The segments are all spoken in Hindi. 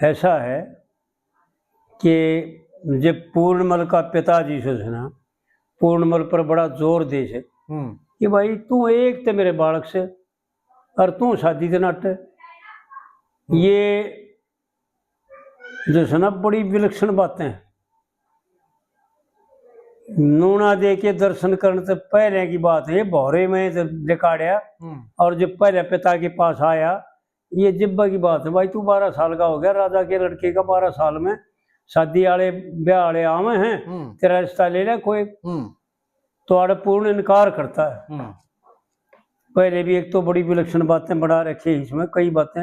ऐसा है कि जब पूर्णमल का पिताजी से सुना, पूर्णमल पर बड़ा जोर दे से कि भाई तू एक ते मेरे बालक से और तू शादी के नाटे, ये जो सुना बड़ी विलक्षण बातें हैं। नूना दे के दर्शन करने से पहले की बात है, भौरे में दिखाड़िया और जब पहले पिता के पास आया, ये जिब्बा की बात है। भाई तू 12 साल का हो गया, राजा के लड़के का 12 साल में शादी वाले ब्याह वाले आवे हैं, तेरा रिश्ता ले ले कोई। तो आड़े पूर्ण इनकार करता है। पहले भी एक तो बड़ी विलक्षण बातें बढ़ा रखी है इसमें, कई बातें।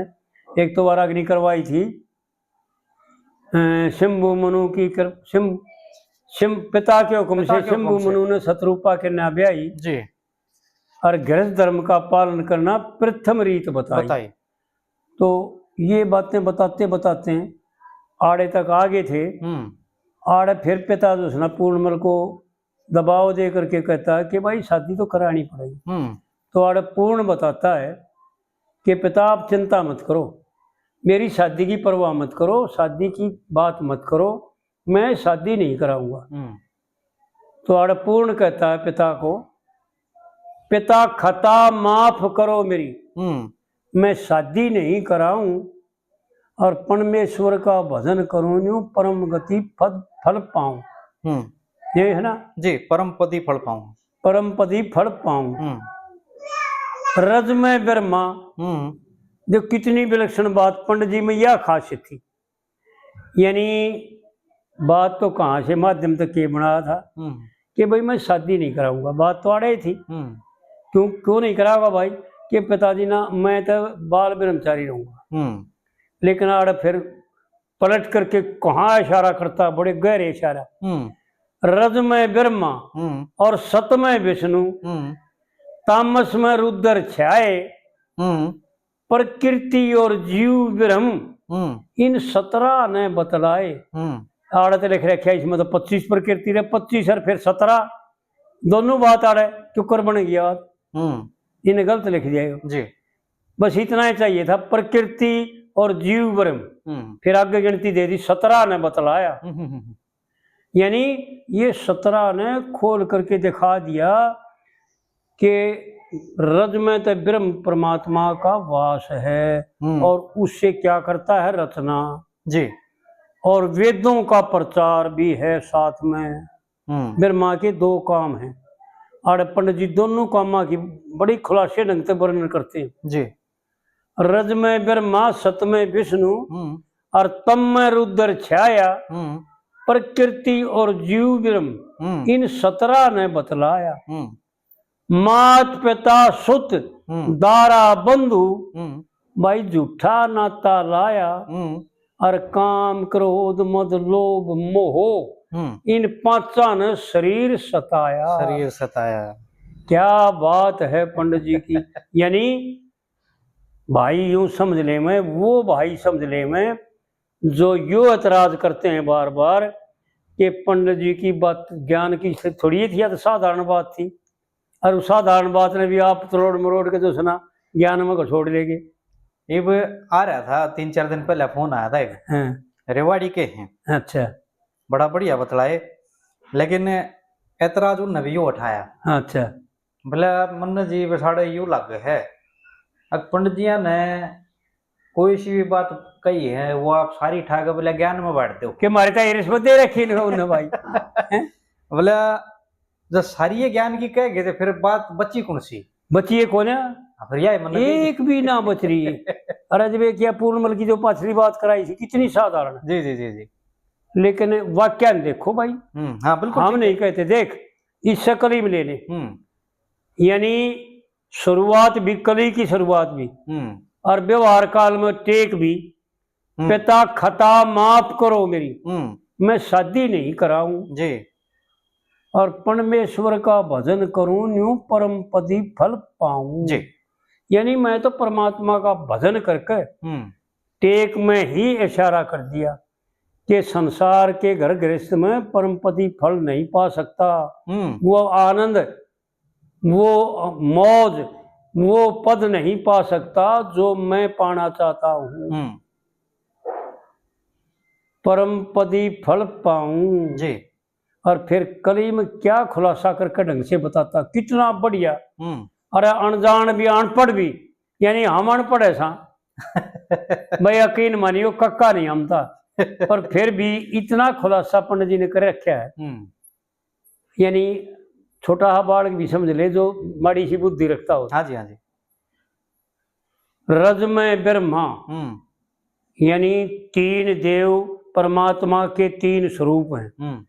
एक तो बार अग्नि करवाई थी शंभु मनु की पिता के हुक्म से शंभु मनु ने शत्रुपा के ना ब्याही जी, और गृहस्थ धर्म का पालन करना प्रथम रीत बताई। तो ये बातें बताते बताते आड़े तक आगे थे। आड़े फिर पिता जो है ना पूर्णमल को दबाव दे करके कहता है कि भाई शादी तो करानी पड़ेगी। तो आड़े पूर्ण बताता है कि पिता आप चिंता मत करो, मेरी शादी की परवाह मत करो, शादी की बात मत करो, मैं शादी नहीं कराऊंगा। तो आड़े पूर्ण कहता है पिता को, पिता खता माफ करो मेरी, मैं शादी नहीं कराऊं और परमेश्वर का भजन करूं, यूं परम गति फल पाऊं। ये है ना जी, परम पदी फल पाऊं, परम पदी फल पाऊं। रज में ब्रह्मा, जो कितनी विलक्षण बात पंडित जी में यह खासियत थी। यानी बात तो कहाँ से माध्यम तक ये बनाया था कि भाई मैं शादी नहीं कराऊंगा। बात तो आड़े थी, क्यों नहीं कराऊंगा भाई, कि पिताजी ना मैं तो बाल ब्रह्मचारी रहूंगा। लेकिन आड़े फिर पलट करके कहाँ इशारा करता, बड़े गहरे इशारा। रज में ब्रह्मा और सत में विष्णु, तामस में रुद्र छाए, प्रकृति और जीव ब्रह्म इन 17 ने बतलाए। आड़े तो लिख रखा है इसमें तो 25 प्रकृति रे 25 और फिर 17 दोनों बात आड़े चुकर बन गया। इन्हें गलत लिख दिया जी। बस इतना ही चाहिए था, प्रकृति और जीव ब्रह्म, फिर आगे गिनती दे दी 17 ने बतलाया। यानी ये 17 ने खोल करके दिखा दिया कि रज में तो ब्रह्म परमात्मा का वास है और उससे क्या करता है रचना जी, और वेदों का प्रचार भी है साथ में। ब्रह्मा के 2 काम हैं। और पंडित जी दोनों कामा की बड़ी खुलासे ढंग से वर्णन करते हैं जी। रज में ब्रह्मा, सत में विष्णु और तम में रुद्र छाया, प्रकृति और जीव ब्रह्म इन 17 ने बतलाया। मात पिता सुत दारा बंधु, भाई झूठा नाता लाया, और काम क्रोध मद लोभ मोह इन 5 ने शरीर सताया। क्या बात है पंडित जी की। यानी भाई यूं समझ ले में, वो भाई समझ ले में जो यो एतराज करते हैं बार बार कि पंडित जी की बात ज्ञान की थोड़ी थी, या तो साधारण बात थी, और उस साधारण बात ने भी आप तरोड़ मरोड़ के जो सुना ज्ञान में को छोड़ लेंगे। अब आ रहा था 3-4 दिन पहले फोन आया था एक, रेवाड़ी के हैं। अच्छा, बड़ा बढ़िया बतलाए, लेकिन एतराज उन नबियों उठाया। अच्छा, बोले मन जी बसाड़े यू लग है, अब पंडित जी ने कोई सी भी बात कही है वो आप सारी ठाकर बोले ज्ञान में बैठते हो कि मारे तो रिश्वत दे रखी उन्होंने भाई। बोले जब सारी ज्ञान की कह गए फिर बात बची कौन सी, बची है कौन है, एक भी ना बच रही है। अरे जब क्या पूर्णमल की जो पाछली बात कराई थी कितनी साधारण। जी जी जी जी, लेकिन वाक्य देखो भाई। हाँ बिल्कुल, हम नहीं कहते, देख इससे कली में ले ले, यानी शुरुआत भी कली की शुरुआत भी, और व्यवहार काल में टेक भी, पिता खता माफ करो मेरी, मैं शादी नहीं कराऊं जी, और परमेश्वर का भजन करूं, न्यू परम पदी फल पाऊं जी। यानी मैं तो परमात्मा का भजन करके टेक में ही इशारा कर दिया कि संसार के घर गृहस्थ में परमपति फल नहीं पा सकता। वो आनंद, वो मौज, वो पद नहीं पा सकता जो मैं पाना चाहता हूं। परम पदी फल पाऊं जी। और फिर कली में क्या खुलासा करके ढंग से बताता, कितना बढ़िया। अरे अनजान भी अनपढ़ भी, यानी हम अनपढ़ है सा भाई यकीन मानियो कक्का नहीं हम था, पर फिर भी इतना खुलासा पंडित जी ने कर रखा है। यानी छोटा हा बालक भी समझ ले जो माड़ी सी बुद्धि रखता हो। हाँ जी, हाँ जी। रज में ब्रह्मा, यानी तीन देव परमात्मा के तीन स्वरूप हैं।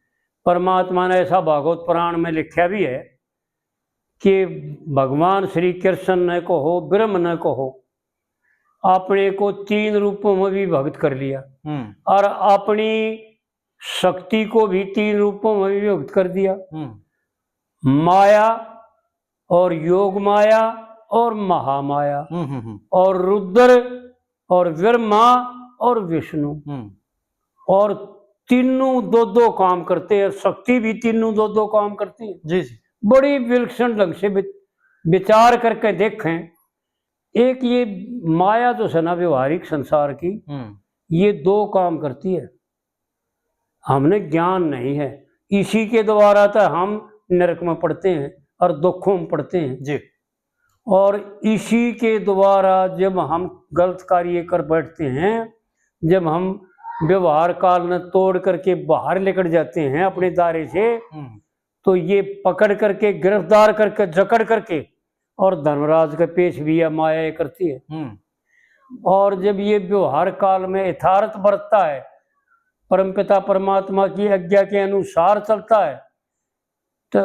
परमात्मा ने ऐसा भागवत पुराण में लिखा भी है कि भगवान श्री कृष्ण ने कहो, ब्रह्म ने कहो, अपने को तीन रूपों में भी भक्त कर लिया और अपनी शक्ति को भी तीन रूपों में भी भक्त कर दिया। माया और योग माया और महामाया और रुद्र और ब्रह्मा और विष्णु, और तीनों दो दो काम करते हैं। शक्ति भी तीनों दो दो काम करती है। जी जी। बड़ी विलक्षण ढंग से विचार करके देखें। एक ये माया जो है ना व्यवहारिक संसार की, ये दो काम करती है। हमने ज्ञान नहीं है, इसी के द्वारा तो हम नरक में पड़ते हैं और दुखों में पड़ते हैं जी। और इसी के द्वारा जब हम गलत कार्य कर बैठते हैं, जब हम व्यवहार काल में तोड़ करके बाहर लेकर जाते हैं अपने दायरे से, तो ये पकड़ करके गिरफ्तार करके जकड़ करके और धर्मराज के पेश भी यह माया करती है। और जब ये व्यवहार काल में यथार्थ बरतता है, परमपिता परमात्मा की आज्ञा के अनुसार चलता है, तो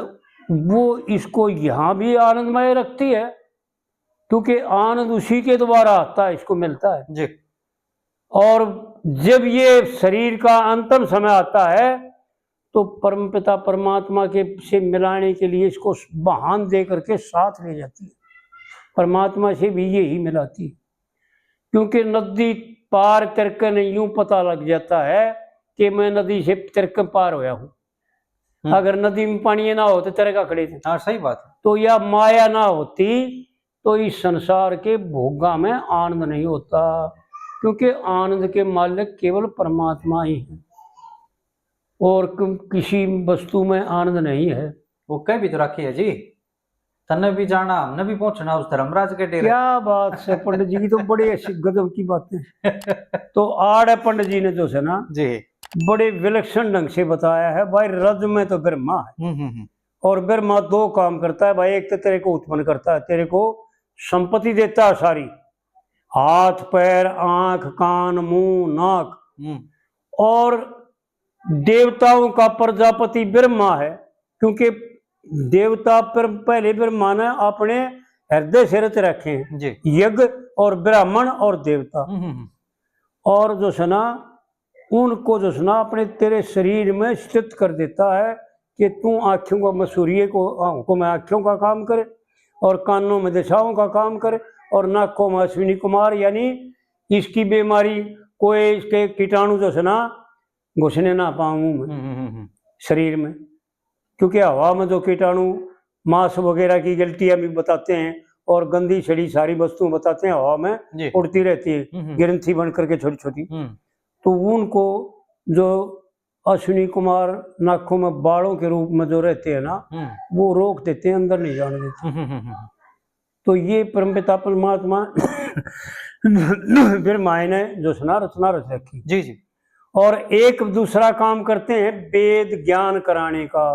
वो इसको यहाँ भी आनंदमय रखती है, क्योंकि आनंद उसी के द्वारा आता है, इसको मिलता है जी। और जब ये शरीर का अंतिम समय आता है तो परमपिता परमात्मा के से मिलाने के लिए इसको वाहन दे करके साथ ले जाती है, परमात्मा से भी यही मिलाती है। क्योंकि नदी पार करके नहीं यूं पता लग जाता है कि मैं नदी से तिरक पार होया हूँ। अगर नदी में पानी ना हो तो तिरका खड़े थे। हाँ, सही बात है। तो यह माया ना होती तो इस संसार के भोगा में आनंद नहीं होता, क्योंकि आनंद के मालिक केवल परमात्मा ही है और किसी वस्तु में आनंद नहीं है। वो कह भी तो रखी है जी, तन्ने भी जाना हमने भी पहुंचना उस धर्मराज के डेरे। क्या बात है पंडित जी की, तो बड़ी ऐसी गजब की बातें। तो आड़ पंडित जी ने जो है ना जी बड़े विलक्षण ढंग से बताया है। भाई रज में तो ब्रह्मा है और ब्रह्मा दो काम करता है भाई। एक तो तेरे को उत्पन्न करता है, तेरे को संपत्ति देता है सारी, हाथ पैर आंख कान मुंह नाक, और देवताओं का प्रजापति ब्रह्मा है, क्योंकि देवता पर पहले ब्रह्मा ने अपने हृदय से रच रखे हैं, यज्ञ और ब्राह्मण और देवता। और जो है ना उनको जो है ना अपने तेरे शरीर में स्थित कर देता है कि तू आँखों का मसूरिये को आंखों में आँखों का काम करे और कानों में दिशाओं का काम करे और नाकों में अश्विनी कुमार, यानी इसकी बीमारी कोई इसके कीटाणु जो है ना घुसने ना पाऊँ मुँह में शरीर में, क्योंकि हवा में जो कीटाणु मांस वगैरह की गलतियां भी बताते हैं और गंदी छड़ी सारी वस्तुएं बताते हैं, हवा में उड़ती रहती है ग्रंथि बन करके छोटी छोटी, तो उनको जो अश्विनी कुमार नाकों में बालों के रूप में जो रहते हैं ना, वो रोक देते हैं, अंदर नहीं जाने देते। तो ये परमपिता परमात्मा फिर माए ने जो सुना रचना रच रखी। जी जी। और एक दूसरा काम करते हैं वेद ज्ञान कराने का।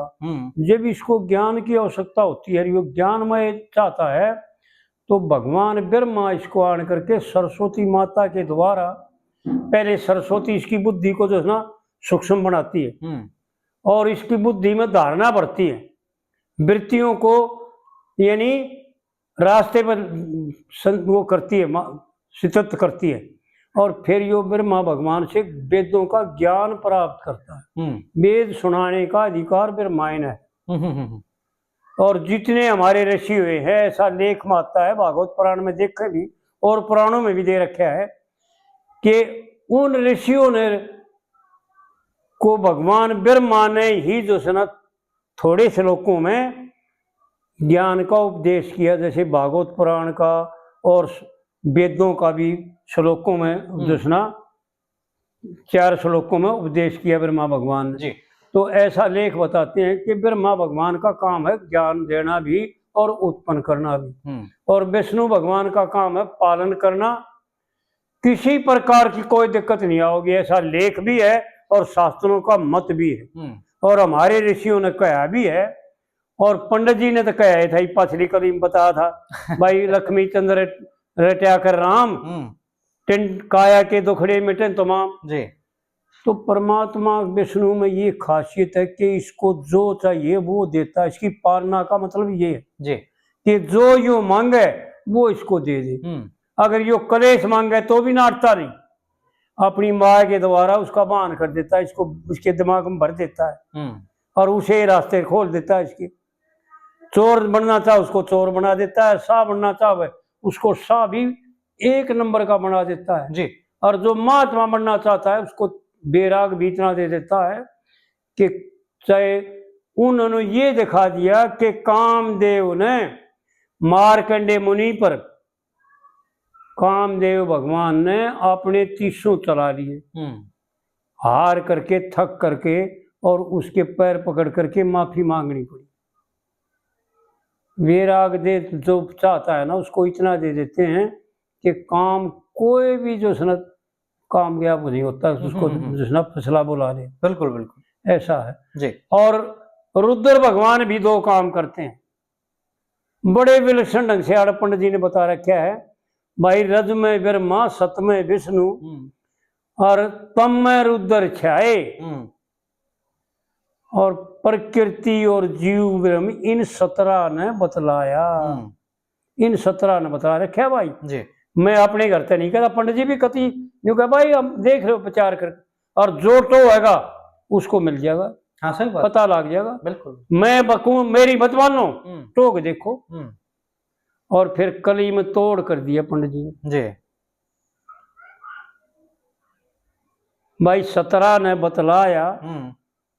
जब इसको ज्ञान की आवश्यकता होती है, ये ज्ञानमय चाहता है, तो भगवान ब्रह्मा इसको आन करके सरस्वती माता के द्वारा पहले सरस्वती इसकी बुद्धि को जो है ना सूक्ष्म बनाती है और इसकी बुद्धि में धारणा बढ़ती है, वृत्तियों को यानी रास्ते पर वो करती है, स्थित करती है, और फिर यो ब्रह्मा भगवान से वेदों का ज्ञान प्राप्त करता है। वेद सुनाने का अधिकार ब्रह्मा ने है। और जितने हमारे ऋषि हुए हैं, ऐसा लेख मानता है भागवत पुराण में देखे भी और पुराणों में भी दे रखा है कि उन ऋषियों ने को भगवान ब्रह्मा ने ही जो है ना थोड़े श्लोकों में ज्ञान का उपदेश किया, जैसे भागवत पुराण का और वेदों का भी श्लोकों में जो है ना 4 श्लोकों में उपदेश किया ब्रह्मा भगवान ने। जी। तो ऐसा लेख बताते हैं कि ब्रह्मा भगवान का काम है ज्ञान देना भी और उत्पन्न करना भी, और विष्णु भगवान का काम है पालन करना। किसी प्रकार की कोई दिक्कत नहीं आओगी, ऐसा लेख भी है और शास्त्रों का मत भी है, और हमारे ऋषियों ने कहा भी है, और पंडित जी ने तो कहा था, पछली कली में बताया था भाई लक्ष्मी चंद्र रटा कर राम टिंड काया के दुखड़े मिटे तमाम जी। तो परमात्मा विष्णु में ये खासियत है कि इसको जो चाहिए वो देता है। इसकी पालना का मतलब ये है जी कि जो यो मांगे वो इसको दे दे। अगर यो कलेश मांगे तो भी नाटता नहीं, अपनी माँ के द्वारा उसका बहान कर देता है, इसको उसके दिमाग में भर देता है और उसे रास्ते खोल देता है। इसके चोर बनना चाहे उसको चोर बना देता है, शाह बनना चाहे उसको शाह भी 1 नंबर का बना देता है जी। और जो महात्मा बनना चाहता है उसको बेराग भी इतना दे देता है कि चाहे उन्होंने ये दिखा दिया कि कामदेव ने मार्कंडे मुनि पर, कामदेव भगवान ने अपने 300 चला लिए, हार करके थक करके, और उसके पैर पकड़ करके माफी मांगनी पड़ी। बेराग दे जो चाहता है ना उसको इतना दे देते हैं कि काम कोई भी जो सनत कामयाब नहीं होता, उसको जिसना फसला बुला ले। बिल्कुल बिल्कुल ऐसा है जी। और रुद्र भगवान भी 2 काम करते हैं, बड़े विलक्षण ढंग से आड़ पंडित जी ने बता रखा है भाई। रज में ब्रह्मा, सत में विष्णु और तम में रुद्र छाए, और प्रकृति और जीव ब्रह्म इन 17 ने बतलाया। इन 17 ने बता रखा भाई जी। मैं अपने घर से नहीं कहता, पंडित जी भी कति यूं कहा भाई हम देख रहे हो प्रचार कर, और जो तो होगा उसको मिल जाएगा। हाँ सही बात, पता लग जाएगा। बिल्कुल। मैं बकूं मेरी मत मानो, टोक देखो। और फिर कली में तोड़ कर दिया पंडित जी ने जी। भाई 17 ने बतलाया,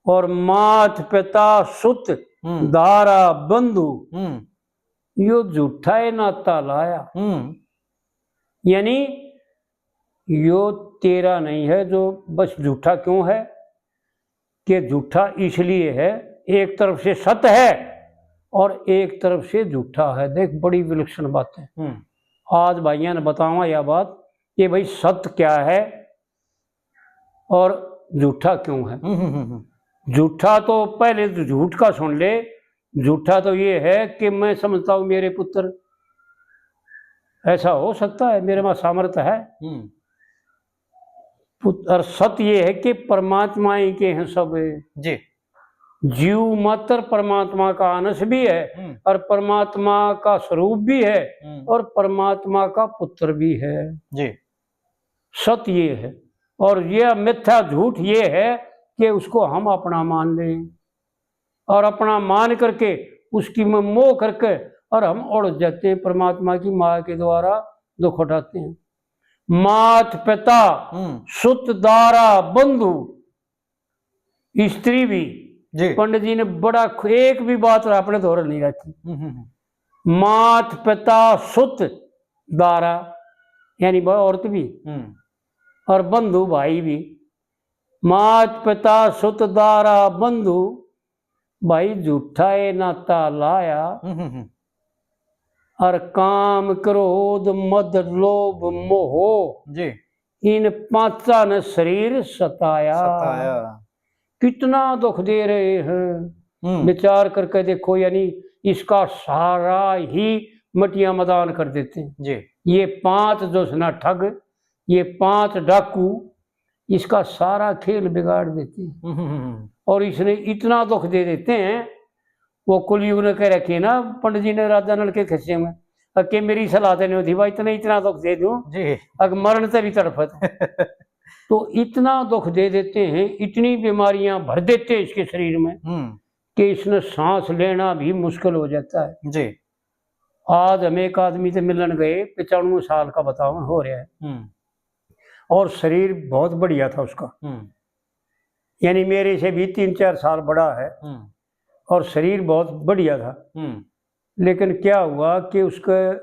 और मात पिता सुत दारा बंधु यो झूठा है नाता लाया। यानी यो तेरा नहीं है, जो बस झूठा क्यों है कि झूठा इसलिए है, एक तरफ से सत्य है और एक तरफ से झूठा है। देख बड़ी विलक्षण बात है। आज भाइयों ने बतावा यह बात कि भाई सत्य क्या है और झूठा क्यों है। झूठा तो पहले तो झूठ का सुन ले। झूठा तो ये है कि मैं समझता हूं मेरे पुत्र, ऐसा हो सकता है, मेरे में सामर्थ्य है। और सत्य ये है कि परमात्मा ही के हैं सब जी। जीव मात्र परमात्मा का अंश भी है और परमात्मा का स्वरूप भी है और परमात्मा का पुत्र भी है जी। सत्य ये है। और यह मिथ्या झूठ ये है कि उसको हम अपना मान लें और अपना मान करके उसकी में मोह करके और हम उड़ जाते हैं, परमात्मा की माया के द्वारा दुख उठाते हैं। मात पिता सुत दारा बंधु स्त्री भी। पंडित जी ने बड़ा एक भी बात अपने धोरण नहीं रखी। मात पिता सुत दारा यानी औरत भी और बंधु भाई भी। मात पिता सुत दारा बंधु भाई झूठा है नाता लाया और काम क्रोध मद लोभ मोह जी इन 5 ने शरीर सताया। कितना दुख दे रहे हैं, विचार करके देखो। यानी इसका सारा ही मटिया मदान कर देते हैं जी। ये 5 जो सुना ठग, ये 5 डाकू इसका सारा खेल बिगाड़ देते हैं और इसने इतना दुख दे देते हैं। वो कुलयुग ने कह रखी है ना पंडित जी ने राजा नल के खिस्से में कि मेरी सलाह देने होती भाई इतना दुख दे दूं अगर मरण से भी तड़फत। तो इतना दुख दे देते हैं, इतनी बीमारियां भर देते हैं इसके शरीर में कि इसने सांस लेना भी मुश्किल हो जाता है जी। आज हम एक आदमी से मिलन गए, 95 साल का बताओ हो रहा है और शरीर बहुत बढ़िया था उसका, यानी मेरे से भी 3-4 साल बड़ा है और शरीर बहुत बढ़िया था। लेकिन क्या हुआ कि उसके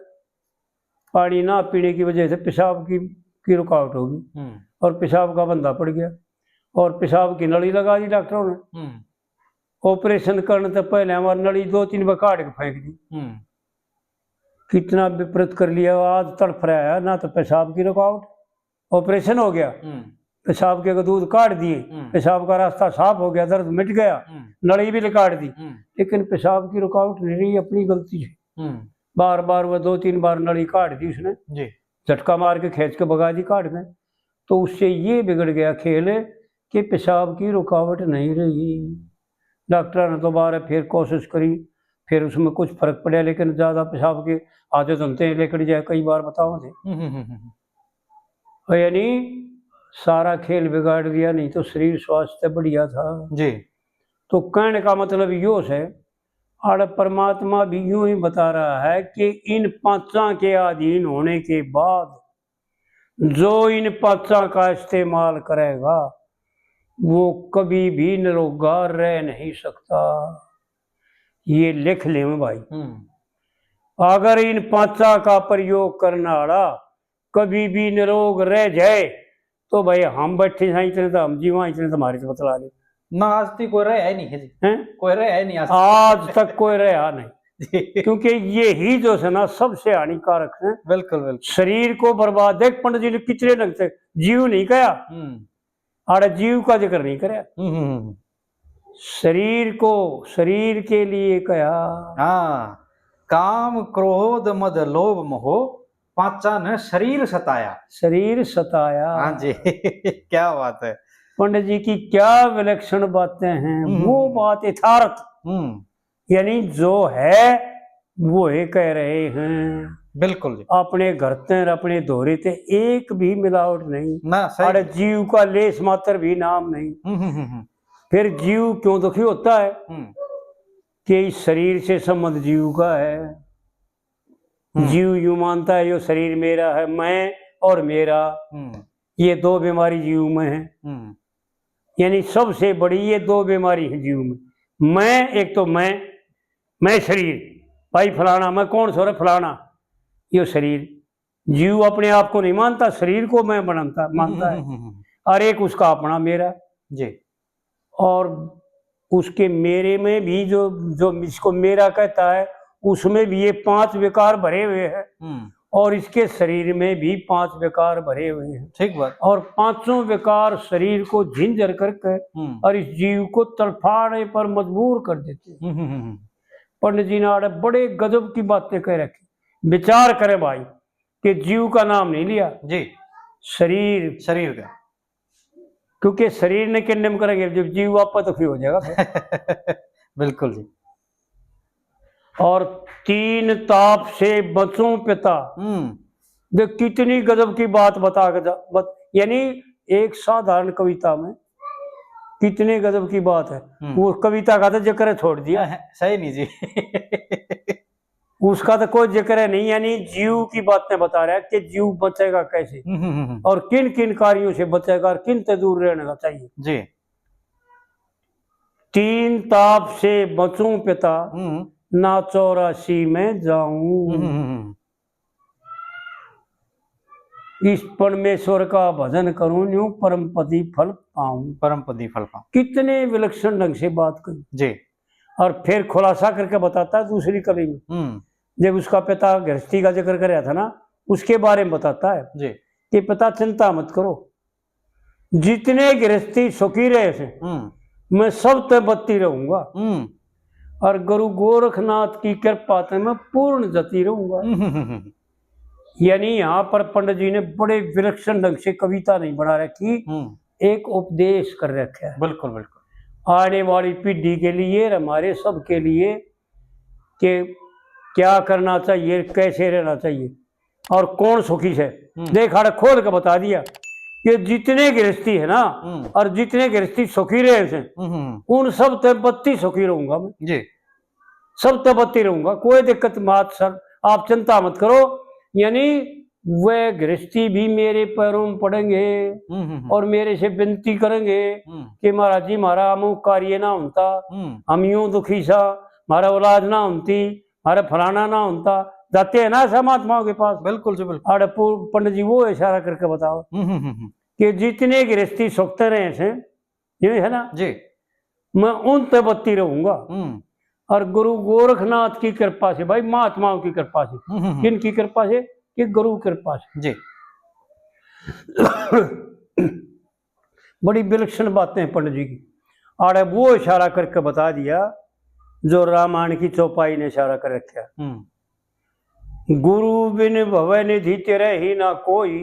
पानी ना पीने की वजह से पेशाब की की रुकावट होगी और पेशाब का बंदा पड़ गया और पेशाब की नली लगा दी डॉक्टरों ने। ऑपरेशन करने से पहले हमारी नली 2-3 बार काट के फेंक दी। कितना विपरीत कर लिया, आज तड़फ रहा है ना, तो पेशाब की रुकावट, ऑपरेशन हो गया, पेशाब के दूध काट दिए, पेशाब का रास्ता साफ हो गया, दर्द मिट गया, नली भी काट दी, लेकिन पेशाब की रुकावट नहीं रही, अपनी गलती है। बार बार वह 2-3 बार नली काट दी उसने, झटका मार के खींच के भगा दी काट में, तो उससे ये बिगड़ गया खेल कि पेशाब की रुकावट नहीं रही। डॉक्टर ने दोबारा फिर कोशिश करी, फिर उसमें कुछ फर्क पड़ा, लेकिन ज्यादा पेशाब के आदत बनते हैं लेकर जाए, कई बार बताओ थे, यानी सारा खेल बिगाड़ दिया, नहीं तो शरीर स्वास्थ्य बढ़िया था जी। तो कहने का मतलब यो है, और परमात्मा भी यूं ही बता रहा है कि इन पांचा के अधीन होने के बाद जो इन पांचा का इस्तेमाल करेगा वो कभी भी निरोगा रह नहीं सकता। ये लिख ले भाई, अगर इन पांचा का प्रयोग करने वाला कभी भी निरोग रह जाए तो भाई हम बैठे हैं इतने तो हम जीवा इतने तुम्हारे से बतला ले ना, आज तक कोई रहा नहीं है जी, कोई रहा नहीं आज तक कोई रहा नहीं क्योंकि ये ही जो है ना सबसे हानिकारक है। बिल्कुल बिल्कुल, शरीर को बर्बाद, देख पंडित जी ने कितने ढंग से जीव नहीं कहा, अरे जीव का जिक्र नहीं कराया, शरीर को, शरीर के लिए कहा। हाँ, काम क्रोध मद लोभ मोह पांचा ने शरीर सताया, शरीर सताया। हाँ जी क्या बात है, पंडित जी की क्या विलक्षण बातें हैं। वो बात यथार्थ, यानी जो है वो ही कह रहे हैं। बिल्कुल जी, अपने घर तेर अपने दोहरे थे, एक भी मिलावट नहीं ना, अरे जीव का लेस मात्र भी नाम नहीं। फिर जीव क्यों दुखी होता है कि इस शरीर से संबंध जीव का है। जीव यूं मानता है यो शरीर मेरा है, मैं और मेरा, ये दो बीमारी जीव में है। यानी सबसे बड़ी ये दो बीमारी है जीव में। मैं, एक तो मैं शरीर, भाई फलाना मैं कौन सो रहा फलाना, ये शरीर। जीव अपने आप को नहीं मानता, शरीर को मैं मानता है, और एक उसका अपना मेरा जी। और उसके मेरे में भी जो इसको मेरा कहता है उसमें भी ये 5 विकार भरे हुए हैं, और इसके शरीर में भी 5 विकार भरे हुए हैं। ठीक बात। और 5 विकार शरीर को झिंझर करके और इस जीव को तड़फाने पर मजबूर कर देते हैं। पंडित जी ने बड़े गजब की बातें कह रखी। विचार करें भाई कि जीव का नाम नहीं लिया जी, शरीर का, क्योंकि शरीर ने किन्नम करेंगे जब जीव आप दुखी हो जाएगा। बिल्कुल जी। और 3 ताप से बचूं पिता, देख कितनी गजब की बात यानी एक साधारण कविता में कितने गजब की बात है। वो कविता का तो जिक्र छोड़ दिया, सही नहीं जी उसका तो कोई जिक्र नहीं, यानी जीव की बातें बता रहा है कि जीव बचेगा कैसे और किन किन कार्यों से बचेगा और किन से दूर रहने का चाहिए जी। 3 ताप से बचूं पिता, ना 84 में जाऊं, इस परमेश्वर का भजन करूं, यूं परमपति फल पाऊं। कितने विलक्षण ढंग से बात कही जी। और फिर खुलासा करके बताता है दूसरी कवि में, जब उसका पिता गृहस्थी का जिक्र कर रहा था ना, उसके बारे में बताता है जी कि पिता चिंता मत करो, जितने गृहस्थी सुखी रहे थे मैं सब ते बत्ती रहूंगा, और गुरु गोरखनाथ की कृपा से मैं पूर्ण जती रहूंगा। यानी यहाँ पर पंडित जी ने बड़े विलक्षण ढंग से कविता नहीं बना रखी, एक उपदेश कर रखा है। बिल्कुल बिल्कुल, आने वाली पीढ़ी के लिए, हमारे सब के लिए कि क्या करना चाहिए, कैसे रहना चाहिए और कौन सुखी है। देखा खोल के बता दिया कि जितने गृहस्थी है ना और जितने गृहस्थी सुखी रहे थे उन सब ते बत्ती सुखी रहूंगा मैं जी, सब ते बत्ती रहूंगा, कोई दिक्कत मत सर, आप चिंता मत करो। यानी वे गृहस्थी भी मेरे पैरों में पड़ेंगे और मेरे से विनती करेंगे कि महाराज जी हमारा अमुक कार्य ना होता, हम यूं दुखी सा, हमारा औलाद ना होती, हमारा फलाना ना होता, जाते हैं ना ऐसा महात्माओं के पास। बिल्कुल जी बिल्कुल। आड़े पंडित जी वो इशारा करके बताओ कि जितने गृहस्थी सोखते रहे से ये है ना जी, मैं उन पे बत्ती रहूंगा। और गुरु गोरखनाथ की कृपा से, भाई महात्माओं की कृपा से, किन की कृपा से? कि गुरु की कृपा से जी। बड़ी विलक्षण बातें हैं पंडित जी की। आड़े वो इशारा करके बता दिया जो रामायण की चौपाई ने इशारा कर रखा। गुरु बिन भवै निधि तेरे ही ना कोई,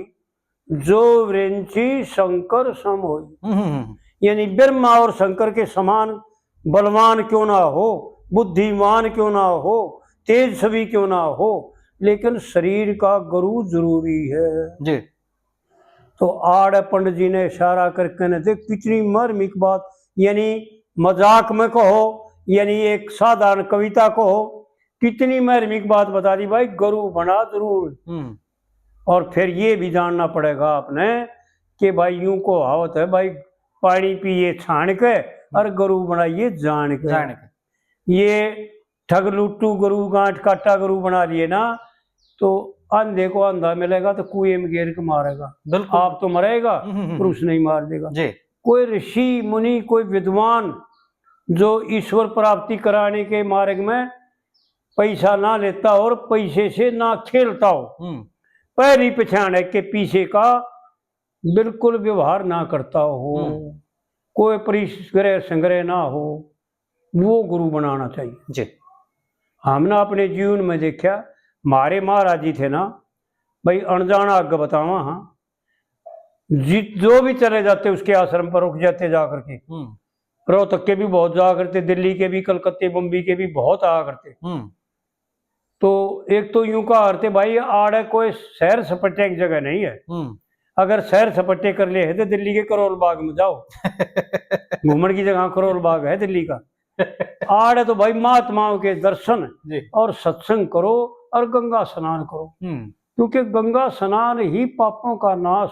जो वृंची शंकर सम होई। यानी ब्रह्मा और शंकर के समान बलवान क्यों ना हो, बुद्धिमान क्यों ना हो, तेज छवि क्यों ना हो, लेकिन शरीर का गुरु जरूरी है जी। तो आड़ पंडित जी ने इशारा करके ने देख कितनी मार्मिक बात, यानी मजाक में कहो यानी एक साधारण कविता कहो, कितनी मार्मिक बात बता दी भाई, गुरु बना जरूर। और फिर ये भी जानना पड़ेगा आपने कि भाई यूं को हावत है भाई, पानी पिए छान के और गुरु बनाइए जान के। ये ठग लुट्टू गुरु गांठ काटा गुरु बना लिए ना तो अंधे को अंधा मिलेगा तो कुएं में गिर के मारेगा, आप तो मरेगा पुरुष नहीं मार देगा जी। कोई ऋषि मुनि कोई विद्वान जो ईश्वर प्राप्ति कराने के मार्ग में पैसा ना लेता और पैसे से ना खेलता हो, पैरी पछाड़ के पीछे का बिल्कुल व्यवहार ना करता हो, कोई परिग्रह संग्रह ना हो, वो गुरु बनाना चाहिए जी। हमने अपने जीवन में देखा, हमारे महाराज जी थे ना भाई, अनजाना आगे बतावा, हाँ जो भी चले जाते उसके आश्रम पर रुक जाते जा करके। रोहतक के भी बहुत जा करते, दिल्ली के भी, कलकत्ते बम्बई के भी बहुत आया करते। तो एक तो यूं का करते भाई, आड़े कोई शहर सपट्टे की जगह नहीं है। अगर शहर सपट्टे कर ले है तो दिल्ली के करोल बाग में जाओ घूमने की जगह करोल बाग है दिल्ली का। आड़े तो भाई महात्माओं के दर्शन और सत्संग करो और गंगा स्नान करो, क्योंकि गंगा स्नान ही पापों का नाश,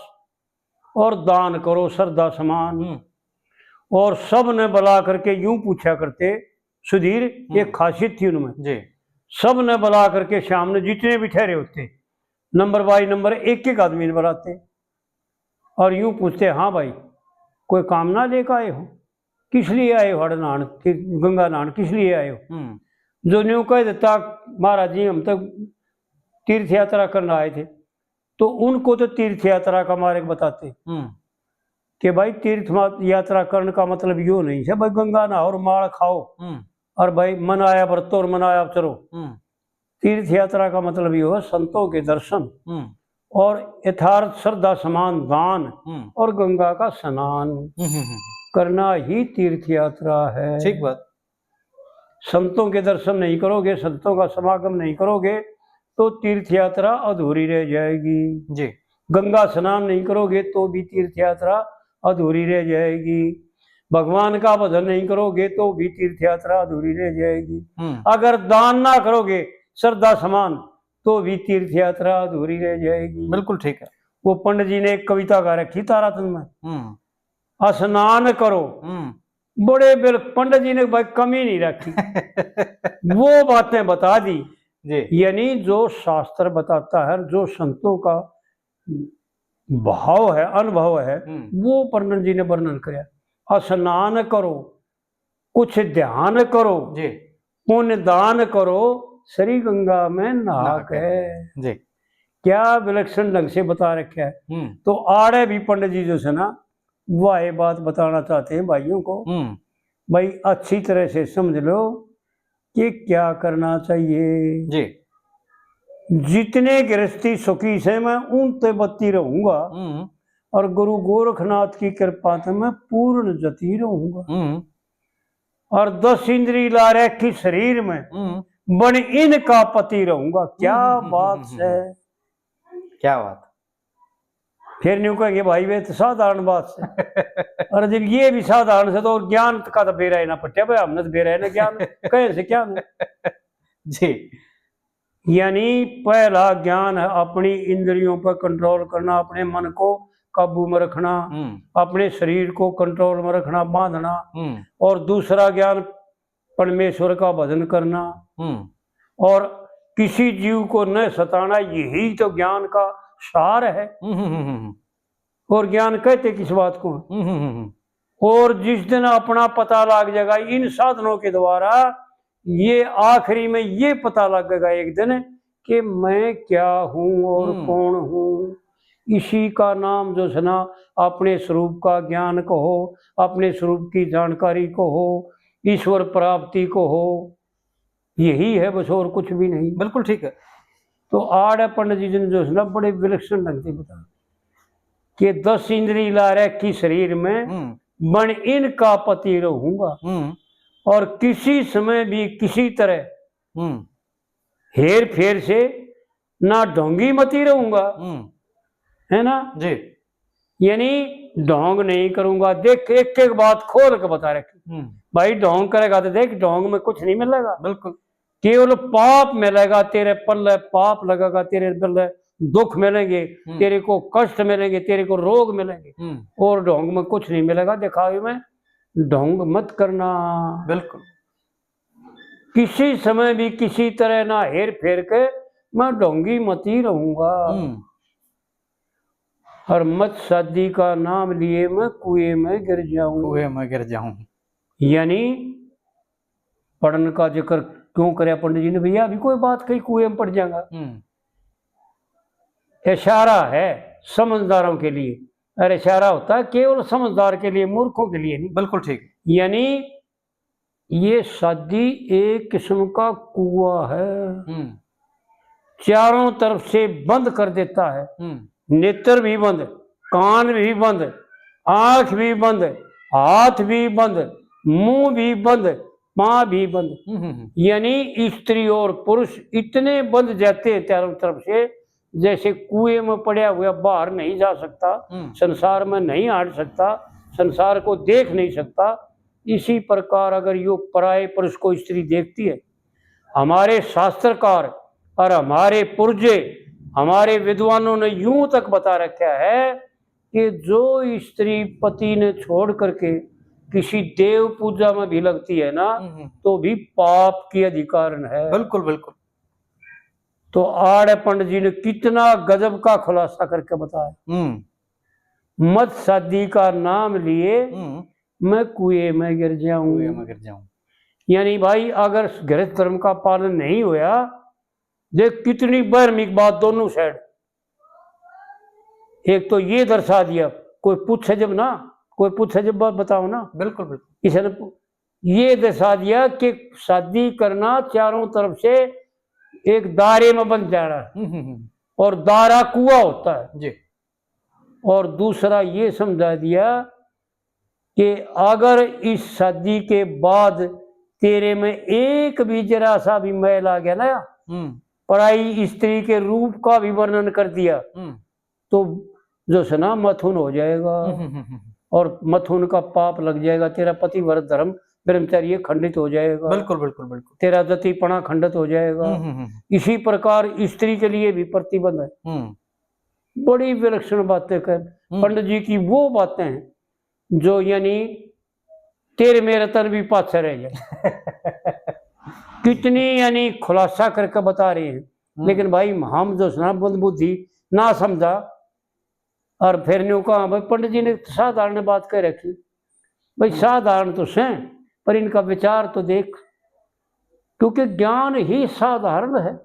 और दान करो श्रद्धा समान। और सब ने बुला करके यूं पूछा करते सुधीर, एक खासियत थी उनमें जी, सब ने बुला करके शाम ने जितने भी ठहरे होते नंबर बाई नंबर एक एक आदमी ने बुलाते और यूं पूछते, हाँ भाई कोई कामना लेकर आए हो, किस लिए आए हो, हड़ नहान गंगा नहान किस लिए आए हो? जो न्यू कह देता महाराज जी हम तो तीर्थ यात्रा करने आए थे, तो उनको तो तीर्थ यात्रा का मार्ग बताते कि भाई तीर्थ यात्रा करने का मतलब यो नहीं है भाई गंगा नहाओ और माल खाओ और भाई मनाया व्रतो और मनाया चलो। तीर्थ यात्रा का मतलब यो है संतों के दर्शन और यथार्थ श्रद्धा समान दान और गंगा का स्नान करना ही तीर्थ यात्रा है। ठीक बात। संतों के दर्शन नहीं करोगे, संतों का समागम नहीं करोगे तो तीर्थ यात्रा अधूरी रह जाएगी जी। गंगा स्नान नहीं करोगे तो भी तीर्थ यात्रा अधूरी रह जाएगी। भगवान का भजन नहीं करोगे तो भी तीर्थ यात्रा अधूरी रह जाएगी। अगर दान ना करोगे श्रद्धा समान तो भी तीर्थ यात्रा अधूरी रह जाएगी। बिल्कुल ठीक है। वो पंडित जी ने एक कविता गा रखी तारातन में, स्नान करो बड़े बिल, पंडित जी ने भाई कमी नहीं रखी वो बातें बता दी जी। यानी जो शास्त्र बताता है, जो संतों का भाव है अनुभव है वो पंडित जी ने वर्णन किया। स्नान करो, कुछ ध्यान करो जी, पुण्य दान करो, श्री गंगा में नहा के जी। क्या विलक्षण ढंग से बता रखा है। तो आड़े भी पंडित जी जो है ना वह बात बताना चाहते हैं भाइयों को, भाई अच्छी तरह से समझ लो कि क्या करना चाहिए जी। जितने गृहस्थी सुखी से मैं उनते बत्ती रहूंगा और गुरु गोरखनाथ की कृपा से मैं पूर्ण जती रहूंगा और 10 इंद्री ला रखी शरीर में बन इनका पति रहूंगा। क्या बात है, क्या बात। फिर नहीं कहेंगे भाई वे तो साधारण बात से और जब ये भी साधारण से तो ज्ञान का तो बेरा ना पट्टे भाई, हमने तो बेरा ना ज्ञान कहे से क्या जी। यानी पहला ज्ञान है अपनी इंद्रियों पर कंट्रोल करना, अपने मन को काबू में रखना, अपने शरीर को कंट्रोल में रखना बांधना। और दूसरा ज्ञान परमेश्वर का भजन करना और किसी जीव को न सताना, यही तो ज्ञान का सार है। और ज्ञान कहते किस बात को? और जिस दिन अपना पता लग जाएगा इन साधनों के द्वारा, ये आखिरी में ये पता लगेगा एक दिन कि मैं क्या हूं और कौन हूं। इसी का नाम जो है ना, अपने स्वरूप का ज्ञान कहो, अपने स्वरूप की जानकारी को हो, ईश्वर प्राप्ति को हो, यही है बस, और कुछ भी नहीं। बिल्कुल ठीक है। तो आड़ पंडित जी ने जो है ना बड़े विलक्षण ढंग से बताया कि 10 इंद्री ला रखी शरीर में, बन इनका पति रहूंगा, और किसी समय भी किसी तरह हेर फेर से ना ढोंगी मती रहूंगा, है ना जी। यानी ढोंग नहीं करूंगा। देख एक एक बात खोल के बता रखी भाई, ढोंग करेगा तो देख ढोंग में कुछ नहीं मिलेगा, बिल्कुल केवल पाप मिलेगा तेरे पल्ले, पाप लगेगा तेरे पल्ले, दुख मिलेंगे तेरे को, कष्ट मिलेंगे तेरे को, रोग मिलेंगे, और ढोंग में कुछ नहीं मिलेगा। दिखावे में ढोंग मत करना। बिल्कुल। किसी समय भी किसी तरह ना हेर फेर के मैं ढोंगी मती रहूंगा, और मत शादी का नाम लिए मैं कुएं में गिर जाऊं। कुएं में गिर जाऊं यानी पढ़ने का जिक्र क्यों करे पंडित जी ने? भैया अभी कोई बात कही कुएं में पड़ जाएगा, इशारा है समझदारों के लिए, और इशारा होता है केवल समझदार के लिए, मूर्खों के लिए नहीं। बिल्कुल ठीक। यानी ये शादी एक किस्म का कुआं है, चारों तरफ से बंद कर देता है, नेत्र भी बंद, कान भी बंद, आंख भी बंद, हाथ भी बंद, मुंह भी बंद, पां भी बंद। यानी स्त्री और पुरुष इतने बंद जाते हैं चारों तरफ से, जैसे कुएं में पड़ा हुआ बाहर नहीं जा सकता, संसार में नहीं हट सकता, संसार को देख नहीं सकता। इसी प्रकार अगर यो पराये पुरुष को स्त्री देखती है, हमारे शास्त्रकार और हमारे पुरजे, हमारे विद्वानों ने यूं तक बता रखा है कि जो स्त्री पति ने छोड़ करके किसी देव पूजा में भी लगती है ना, तो भी पाप की अधिकारण है। बिल्कुल बिल्कुल। तो आड़ पंडित जी ने कितना गजब का खुलासा करके बताया। मत शादी का नाम लिए मैं कुएं में गिर जाऊं। कुएं में गिर जाऊं यानी भाई अगर गृहस्थ धर्म का पालन नहीं होया, देख कितनी बर्मिक बात दोनों साइड। एक तो ये दर्शा दिया, कोई पूछे जब ना, कोई पूछे जब बात बताओ ना। बिल्कुल बिल्कुल। इसने ये दर्शा दिया कि शादी करना चारों तरफ से एक दायरे में बन जा रहा है, और दायरा कुआं होता है जी। और दूसरा ये समझा दिया कि अगर इस शादी के बाद तेरे में एक भी जरा सा भी मैल आ गया ना, पराई स्त्री के रूप का भी वर्णन कर दिया, तो जो है ना मथुन हो जाएगा, और मथुन का पाप लग जाएगा, तेरा पतिव्रत धर्म ब्रह्मचर्य खंडित हो जाएगा। बिल्कुल बिल्कुल बिल्कुल। तेरा दतिपना खंडित हो जाएगा। इसी प्रकार स्त्री के लिए भी प्रतिबंध है। बड़ी विलक्षण बातें कर पंडित जी की, वो बातें हैं जो यानी तेरे मेरे तन भी पाछे रह जाए। कितनी यानी खुलासा करके बता रहे हैं, लेकिन भाई हम जो सुना बुद्ध बुद्धि ना समझा, और फिर न्यू कहा भाई पंडित जी ने साधारण बात कह रखी। भाई साधारण तो से, पर इनका विचार तो देख, क्योंकि ज्ञान ही साधारण है।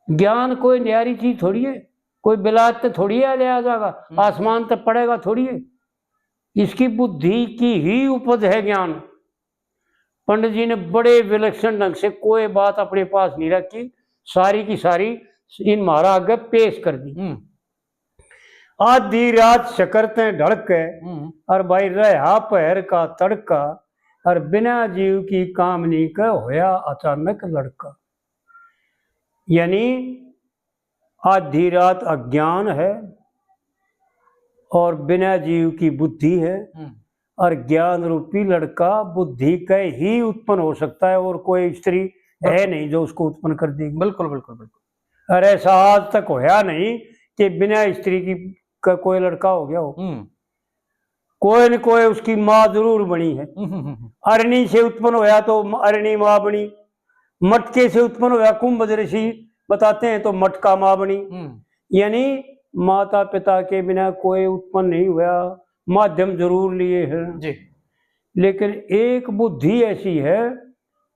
ज्ञान कोई न्यारी चीज थोड़ी है, कोई बिलात थोड़ी है ले आ जाएगा, आसमान तक पड़ेगा थोड़ी है। इसकी बुद्धि की ही उपज है ज्ञान। पंडित जी ने बड़े विलक्षण ढंग से कोई बात अपने पास नहीं रखी, सारी की सारी इन महाराज आगे पेश कर दी। आधी रात शकरते ढड़के, और भाई रहा पैर का तड़का, और बिना जीव की कामनी का होया अचानक लड़का। यानी आधी रात अज्ञान है और बिना जीव की बुद्धि है, और ज्ञान रूपी लड़का बुद्धि का ही उत्पन्न हो सकता है, और कोई स्त्री है नहीं जो उसको उत्पन्न कर देगी। बिल्कुल बिल्कुल बिल्कुल। और ऐसा आज तक होया नहीं कि बिना स्त्री की का कोई लड़का हो गया हो। कोई न कोई उसकी माँ जरूर बनी है। अरणी से उत्पन्न होया तो अरणी माँ बनी, मटके से उत्पन्न हुआ कुंभ ऋषि बताते हैं, तो मटका माँ बनी। यानी माता पिता के बिना कोई उत्पन्न नहीं हुआ, माध्यम जरूर लिए हैं जी, लेकिन एक बुद्धि ऐसी है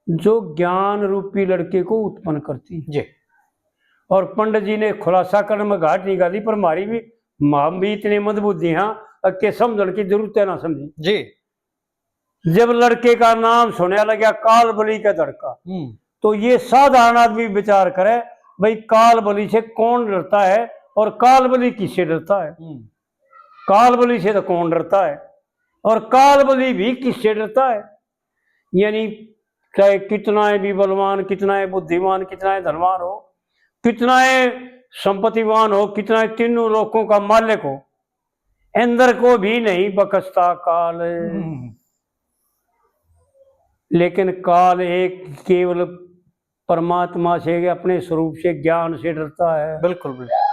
जो ज्ञान रूपी लड़के को उत्पन्न करती है जी। और पंडित जी ने खुलासा करने में घाट निकाली, पर हमारी भी मां भी इतनी मंदबुद्धि के समझने की जरूरत है ना समझी जी। जब लड़के का नाम सुनने लगा काल बलि का धड़का, तो ये साधारण आदमी विचार करे भाई काल बलि से कौन डरता है और काल बलि किससे डरता है। काल बलि से तो कौन डरता है और काल बलि भी किससे डरता है। यानी चाहे कितना भी बलवान, कितना बुद्धिमान, कितना धनवान हो, कितना संपत्तिवान हो, कितना तीनों लोगों का मालिक हो, अंदर को भी नहीं बकसता काल। लेकिन काल एक केवल परमात्मा से, अपने स्वरूप से, ज्ञान से डरता है। बिल्कुल बिल्कुल।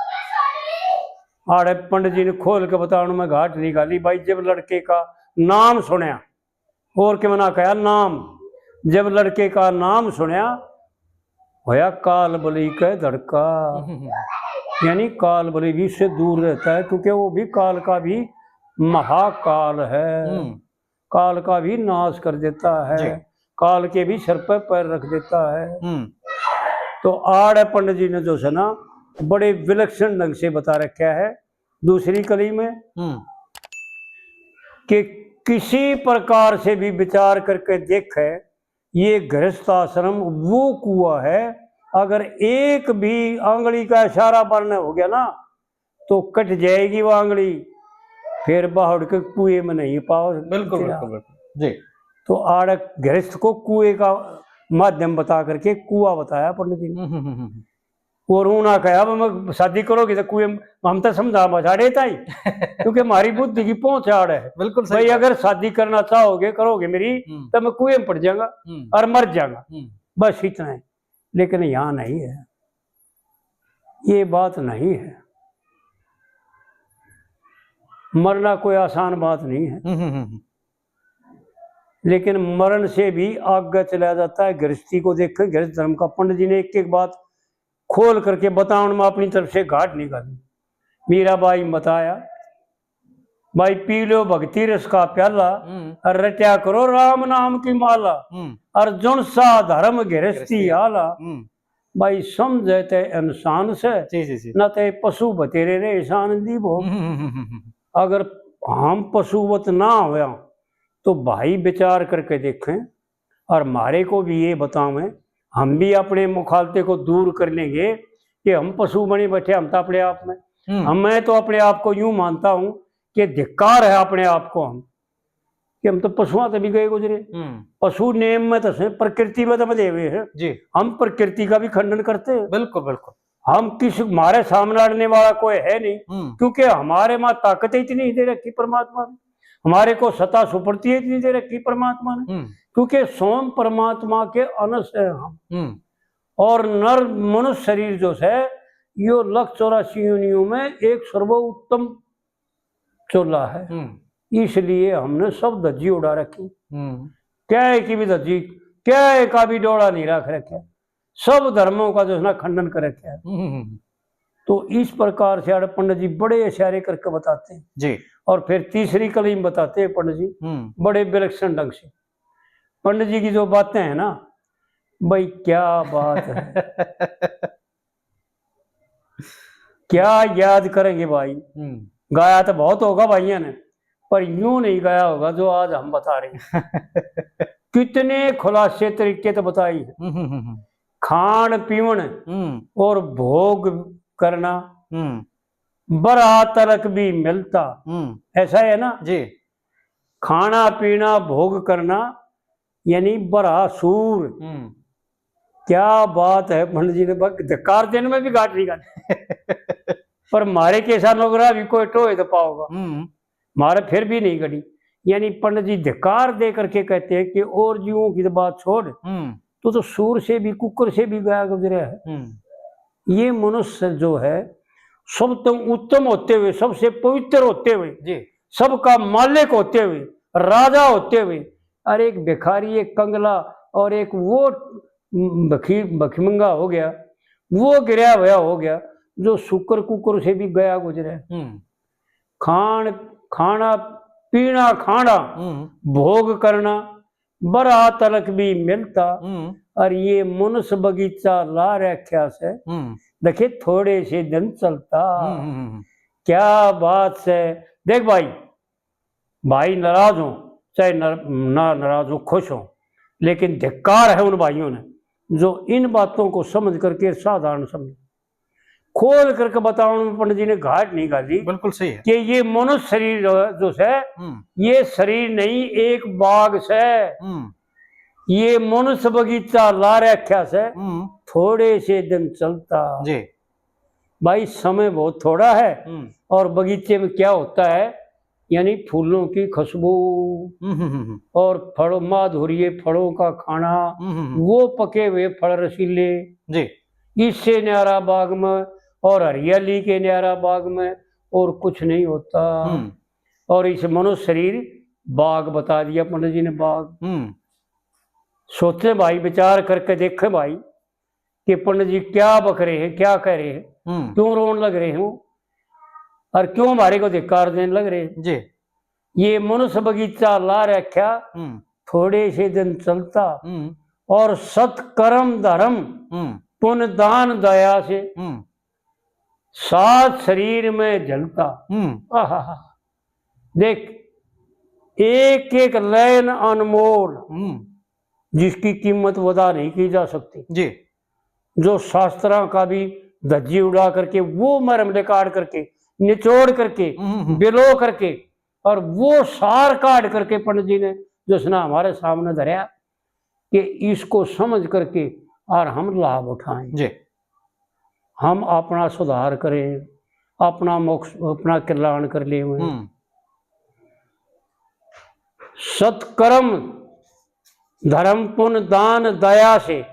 आड़े पंडित जी ने खोल के बताने में घाट निकाली। भाई जब लड़के का नाम सुनया, और के मना कहा नाम, जब लड़के का नाम सुनया होया काल बलि का धड़का। यानी काल बलि भी उससे दूर रहता है, क्योंकि वो भी काल का भी महाकाल है, काल का भी नाश कर देता है, काल के भी सर पर पैर रख देता है। तो आड़ पंडित जी ने जो है ना बड़े विलक्षण ढंग से बता रखा है दूसरी कली में कि किसी प्रकार से भी विचार करके देखे, ये गृहस्थ आश्रम वो कुआं है, अगर एक भी आंगली का इशारा बनना हो गया ना तो कट जाएगी वो आंगली, फिर बाहर के कुएं में नहीं पाओ। बिल्कुल बिल्कुल बिल्कुल जी। तो आड़ गृहस्थ को कुएं का माध्यम बता करके कुआं बताया पंडित जी ने। और ना कहा मैं शादी करोगे तो कुएं हम तो समझा बचा देता ही क्योंकि हमारी बुद्धि की पहुंच आड़ है। बिल्कुल भाई अगर शादी करना चाहोगे करोगे मेरी तो मैं कुएं में पड़ जाऊंगा और मर जाऊंगा, बस इतना है। लेकिन यहाँ नहीं है, ये बात नहीं है। मरना कोई आसान बात नहीं है, लेकिन मरण से भी आगे चला जाता है। गृहस्थी को देखें, गृहस्थ धर्म का पंडित जी ने एक एक बात खोल करके बताऊं में अपनी तरफ से घाट निकाली। मीराबाई बताया भाई पी लो भक्ति रस का प्याला और रट्या करो राम नाम की माला, अर्जुन सा धर्म गृहस्थी आला। भाई समझे ते इंसान से न ते पशु बतेरे रे ईशान दी भो। अगर हम पशुवत ना होया तो भाई विचार करके देखें और हमारे को भी ये बतावें, हम भी अपने मुखालते को दूर कर लेंगे कि हम पशु बने बैठे हम तो अपने आप में। मैं तो अपने आप को यूं मानता हूं कि धिक्कार है अपने आप को हम कि हम तो पशुओं से भी गए गुजरे। पशु नेम में तो प्रकृति में तो बधे हुए हैं जी, हम प्रकृति का भी खंडन करते हैं। बिल्कुल बिल्कुल। हम किस हमारे सामने लड़ने वाला कोई है नहीं, क्योंकि हमारे माँ ताकत इतनी दे रखी परमात्मा ने, हमारे को सता सुप्रति इतनी दे रखी परमात्मा ने, क्योंकि स्वयं परमात्मा के अंश है हम। और नर मनुष्य शरीर जो है यो 184 योनियों में एक सर्वोत्तम चोला है। इसलिए हमने सब धज्जी उड़ा रखी, क्या की भी धज्जी, क्या का भी डोड़ा नहीं रख रखा, सब धर्मों का जो है ना खंडन कर रखा है। तो इस प्रकार से आड़े पंडित जी बड़े इशारे करके बताते हैं जी। और फिर तीसरी कली में बताते हैं पंडित जी बड़े विलक्षण ढंग से। पंडित जी की जो बातें हैं ना भाई क्या बात है क्या याद करेंगे भाई। गाया तो बहुत होगा भाइयों ने, पर यूं नहीं गाया होगा जो आज हम बता रहे हैं। कितने खुलासे तरीके तो बताई है। खान पीवन और भोग करना बड़ा तलक भी मिलता, ऐसा है ना जी। खाना पीना भोग करना यानी बड़ा सूर। क्या बात है पंडित जी ने धिक्कार देने में भी घाट नहीं गाली पर मारे के साथ लोग भी कोई टोए तो पाओगा, मारे फिर भी नहीं गड़ी। यानी पंडित जी धिक्कार दे करके कहते हैं कि और जीवों की तो बात छोड़, तो सूर से भी कुकर से भी गया गुजरे है। ये मनुष्य जो है सब तो उत्तम होते हुए, सबसे पवित्र होते हुए जी, सबका मालिक होते हुए, राजा होते हुए, और एक भिखारी, एक कंगला और एक वो भखमंगा हो गया, वो गिरा हुआ हो गया, जो शुक्र कुकर से भी गया गुजरे। खाना पीना खाना भोग करना बड़ा तलक भी मिलता, और ये मनुष्य बगीचा ला रख्या से देखे थोड़े से दिन चलता। क्या बात से। देख भाई नाराज हो चाहे ना नाराज हो, खुश हो, लेकिन धिक्कार है उन भाइयों ने जो इन बातों को समझ करके साधारण समझ खोल करके बताओ। पंडित जी ने घाट नहीं गाली, बिल्कुल सही है कि ये मनुष्य शरीर जो है ये शरीर नहीं, एक बाग से ये मनुष्य बगीचा ला रख्या से थोड़े से दिन चलता जी। भाई समय बहुत थोड़ा है, और बगीचे में क्या होता है, यानी फूलों की खुशबू और फलों माधुर्य फलों का खाना, वो पके हुए फल रसीले जी, इससे न्यारा बाग में और हरियाली के न्यारा बाग में और कुछ नहीं होता। और इस मनुष्य शरीर बाग बता दिया पंडित जी ने, बाग। सोचे भाई, विचार करके देखे भाई कि पंडित जी क्या बक रहे हैं, क्या कह रहे हैं, क्यों रोन लग रहे हो और क्यों हमारे को धिक्कार देने लग रहे हैं जी। ये मनुष्य बगीचा ला रख्या थोड़े से दिन चलता, और सत्कर्म धर्म पुण्य दान दया से सात शरीर में जलता। देख एक एक लाइन अनमोल, जिसकी कीमत वदा नहीं की जा सकती जी। जो शास्त्रों का भी धज्जी उड़ा करके वो मरम निकाल करके निचोड़ करके बिलो करके और वो सार काट करके पंडित जी ने जो सुना हमारे सामने धरया कि इसको समझ करके और हम लाभ उठाएं जी। हम अपना सुधार करें, अपना मोक्ष अपना कल्याण कर ले। सत्कर्म धर्म पुण्य दान दया से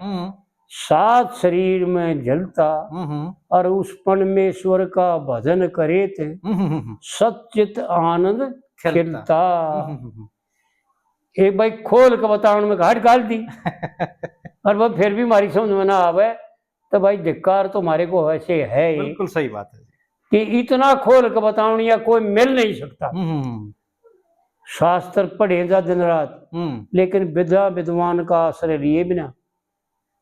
सात शरीर में जलता, और उस परमेश्वर का भजन करे थे सच्चित आनंद खिलता। एक भाई खोल के बताने में घाट गाल दी और वह फिर भी हमारी समझ में ना आवे तो भाई धिक्कार तो हमारे को ऐसे है। बिल्कुल सही बात है कि इतना खोल के बताओ या कोई मिल नहीं सकता। शास्त्र पढ़े जा दिन रात, लेकिन विद्या विद्वान का आश्रय लिए बिना,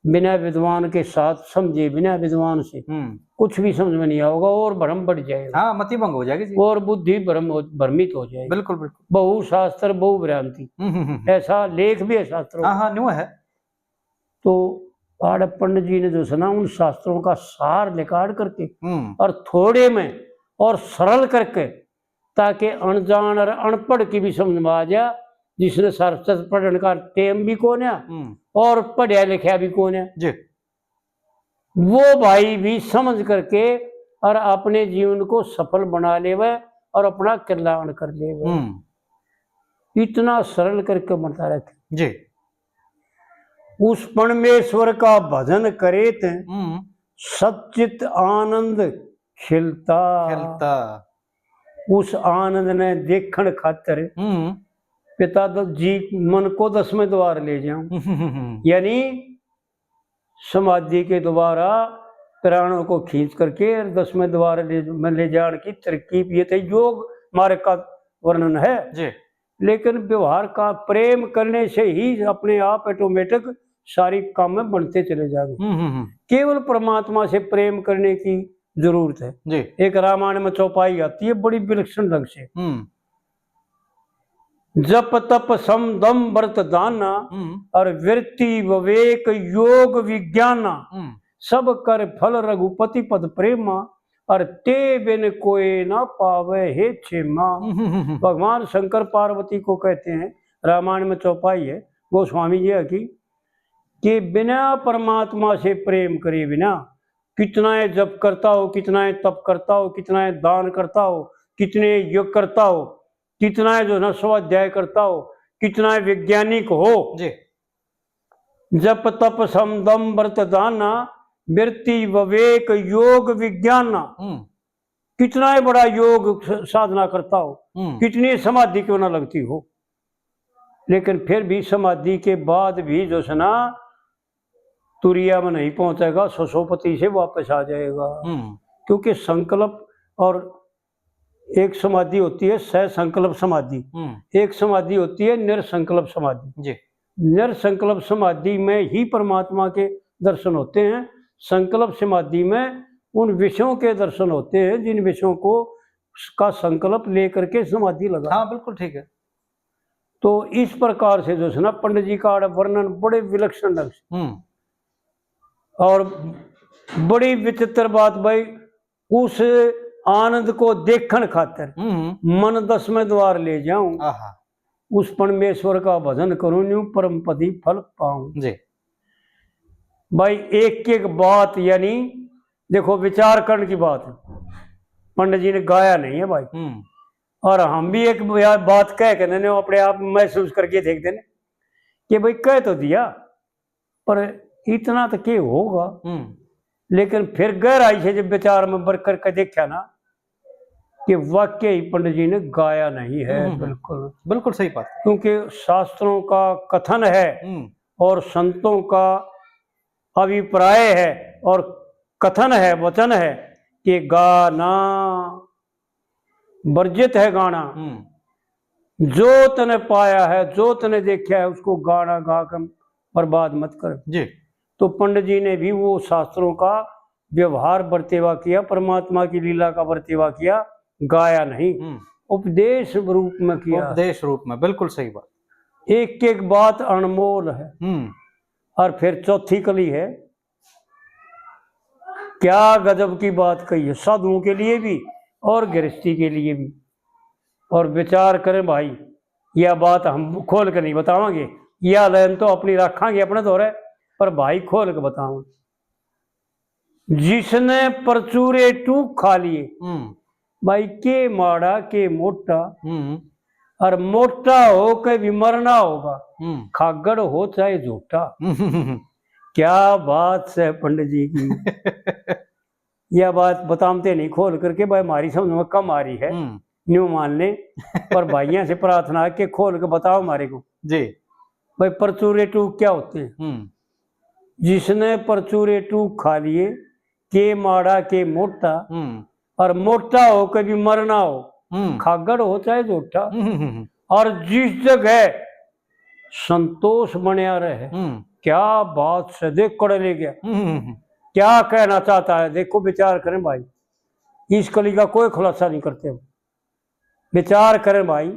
बिना विद्वान के साथ समझे, बिना विद्वान से कुछ भी समझ में नहीं आएगा और भ्रम बढ़ जाएगा। हाँ, मति भंग हो जाएगी और बुद्धि भ्रमित हो जाएगी। बिल्कुल बिल्कुल। बहु शास्त्र बहु भ्रांति, ऐसा लेख भी है शास्त्रों। हाँ न्यू है। तो आड़ पंडित जी ने जो सुना उन शास्त्रों का सार निकाल करके और थोड़े में और सरल करके, ताकि अनजान और अनपढ़ की भी समझ में आ जाए, जिसने शास्त्र पढ़ने का टेम भी कौन है और पढ़ा लिखा भी कौन है जी, वो भाई भी समझ करके और अपने जीवन को सफल बना ले और अपना कल्याण कर ले। इतना सरल करके बता रहे थे जी। उस परमेश्वर का भजन करे थे सच्चित आनंद खिलता। उस आनंद ने देखण खातर पिता जी मन को 10वें द्वार ले जाऊं, यानी समाधि के द्वारा प्राणों को खींच करके 10वें द्वार में ले जाने की तरकीब ये थे। योग मार्ग का वर्णन है जी। लेकिन व्यवहार का प्रेम करने से ही अपने आप ऑटोमेटिक सारी काम में बनते चले जाएंगे। केवल परमात्मा से प्रेम करने की जरूरत है जी। एक रामायण में चौपाई आती है बड़ी विलक्षण ढंग से, जप तप सम दम व्रत दाना और वृत्ति विवेक योग विज्ञाना सब कर फल रघुपति पद प्रेमा और ते बिन कोई ना पावे हे क्षेमा। भगवान शंकर पार्वती को कहते हैं, रामायण में चौपाई है गोस्वामी जी की, कि बिना परमात्मा से प्रेम करे बिना कितना जप करता हो, कितना तप करता हो, कितना दान करता हो, कितने योग करता हो, कितना जो न स्वाध्याय करता हो, कितना वैज्ञानिक हो जी। जप तप समदम व्रत दाना वृत्ति विवेक योग विज्ञाना, कितना बड़ा योग साधना करता हो, कितनी समाधि क्यों ना लगती हो, लेकिन फिर भी समाधि के बाद भी जो सुना तुरिया में नहीं पहुंचेगा, ससोपति से वापस आ जाएगा। क्योंकि संकल्प और एक समाधि होती है सह-संकल्प समाधि, एक समाधि होती है निर्संकल्प समाधि जी। निर्संकल्प समाधि में ही परमात्मा के दर्शन होते हैं, संकल्प समाधि में उन विषयों के दर्शन होते हैं जिन विषयों को का संकल्प लेकर के समाधि लगा। हाँ बिल्कुल ठीक है। तो इस प्रकार से जो है ना पंडित जी का वर्णन बड़े विलक्षण ढंग से और बड़ी विचित्र बात भाई, उस आनंद को देखने खातिर मन 10वें द्वार ले जाऊं, उस परमेश्वर का भजन करूं, न्यू परम पदी फल पाऊं जी। भाई एक एक बात, यानी देखो विचार करने की बात है, पंडित जी ने गाया नहीं है भाई, और हम भी एक बात कह के देने अपने आप महसूस करके देख देने कि भाई कह तो दिया पर इतना तो क्या होगा, लेकिन फिर गहराई से जब विचार में बर करके देखा ना कि वाकई ही पंडित जी ने गाया नहीं है। बिल्कुल बिल्कुल सही बात, क्योंकि शास्त्रों का कथन है और संतों का अभिप्राय है और कथन है, वचन है कि गाना वर्जित है, गाना जो तने पाया है, जो तने देखा है उसको गाना गा कर बर्बाद मत कर जी। तो पंडित जी ने भी वो शास्त्रों का व्यवहार बरतेवा किया, परमात्मा की लीला का बरतेवा किया, गाया नहीं, उपदेश रूप में किया, उपदेश रूप में। बिल्कुल सही बात, एक एक बात अनमोल है। और फिर चौथी कली है, क्या गजब की बात कही है, साधुओं के लिए भी और गृहस्थी के लिए भी। और विचार करें भाई, यह बात हम खोल कर नहीं बतावांगे, यह लाइन तो अपनी रखांगे अपने दौरे पर, भाई खोल के बताऊं, जिसने परचूरे टूक खा लिए, भाई के माड़ा के मोटा, और मोटा हो के भी मरना होगा, खागड़ हो चाहे झूठा। क्या बात है पंडित जी की। यह बात बताते नहीं खोल करके भाई, हमारी समझ में कम आ रही है, न्यू मान ले, पर भाइयों से प्रार्थना है कि खोल के बताओ हमारे को जी। भाई परचूरे टूक क्या होते हैं? जिसने परचूरे टूक खा लिए, के माड़ा के मोटा, और मोटा हो कभी मरना हो, खागड़ हो चाहे झूठा, और जिस जगह संतोष बनया रहे। क्या बात से, देख कड़े ले गया, क्या कहना चाहता है देखो, विचार करें भाई, इस कली का कोई खुलासा नहीं करते, विचार करें भाई,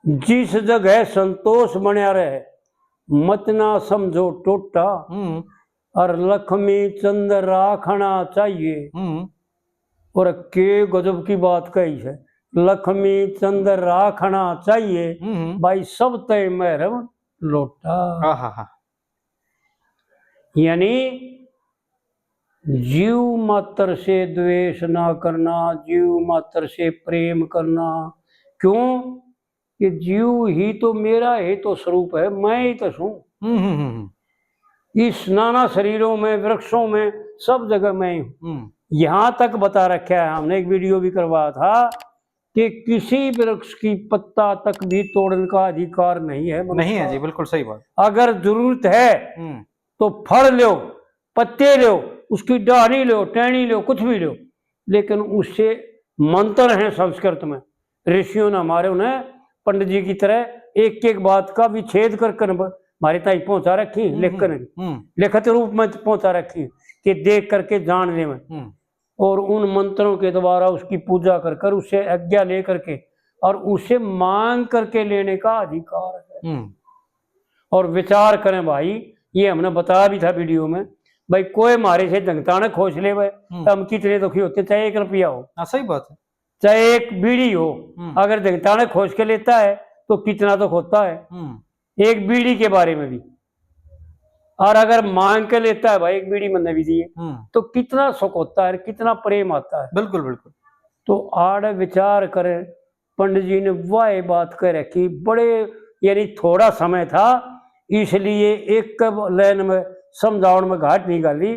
जिस जगह संतोष बनया रहे मत ना समझो टोटा, और लक्ष्मी चंद राखना चाहिए। और के गजब की बात कही है, लक्ष्मी चंद राखना चाहिए, भाई सब तय महरम लोटा। यानी जीव मात्र से द्वेष ना करना, जीव मात्र से प्रेम करना। क्यों? कि जीव ही तो मेरा ही तो स्वरूप है, मैं ही तो हूँ। इस नाना शरीरों में, वृक्षों में, सब जगह मैं ही हूँ। यहां तक बता रखा है, हमने एक वीडियो भी करवाया था कि किसी वृक्ष की पत्ता तक भी तोड़ने का अधिकार नहीं है। नहीं है जी, बिल्कुल सही बात। अगर जरूरत है तो फल लो, पत्ते लो, उसकी डाली लो, टहनी लो, कुछ भी लो, लेकिन उससे मंत्र है संस्कृत में, ऋषियों ने हमारे उन्हें पंडित जी की तरह एक एक बात का विच्छेद कर हमारे ताई पहुंचा रखी, लिखित रूप में पहुंचा रखी कि देख करके जानने में, और उन मंत्रों के द्वारा उसकी पूजा कर कर, उससे आज्ञा ले करके और उसे मांग करके लेने का अधिकार है। और विचार करें भाई, ये हमने बताया भी था वीडियो में, भाई कोई हमारे से दंगताने खोज ले भाई तो हम कितने दुखी होते, चाहे 1 रुपया हो। सही बात है, चाहे एक बीड़ी हो, अगर दंगताने खोज के लेता है तो कितना दुख होता है, एक बीड़ी के बारे में भी। और अगर मांग के लेता है भाई, एक बीड़ी मैंने भी दी है, तो कितना सुख होता है, कितना प्रेम आता है। बिल्कुल बिल्कुल। तो आड़ विचार करें, पंडित जी ने वह बात कह रखी, बड़े यानी थोड़ा समय था इसलिए एक लाइन में समझावन में घाट नहीं गाली,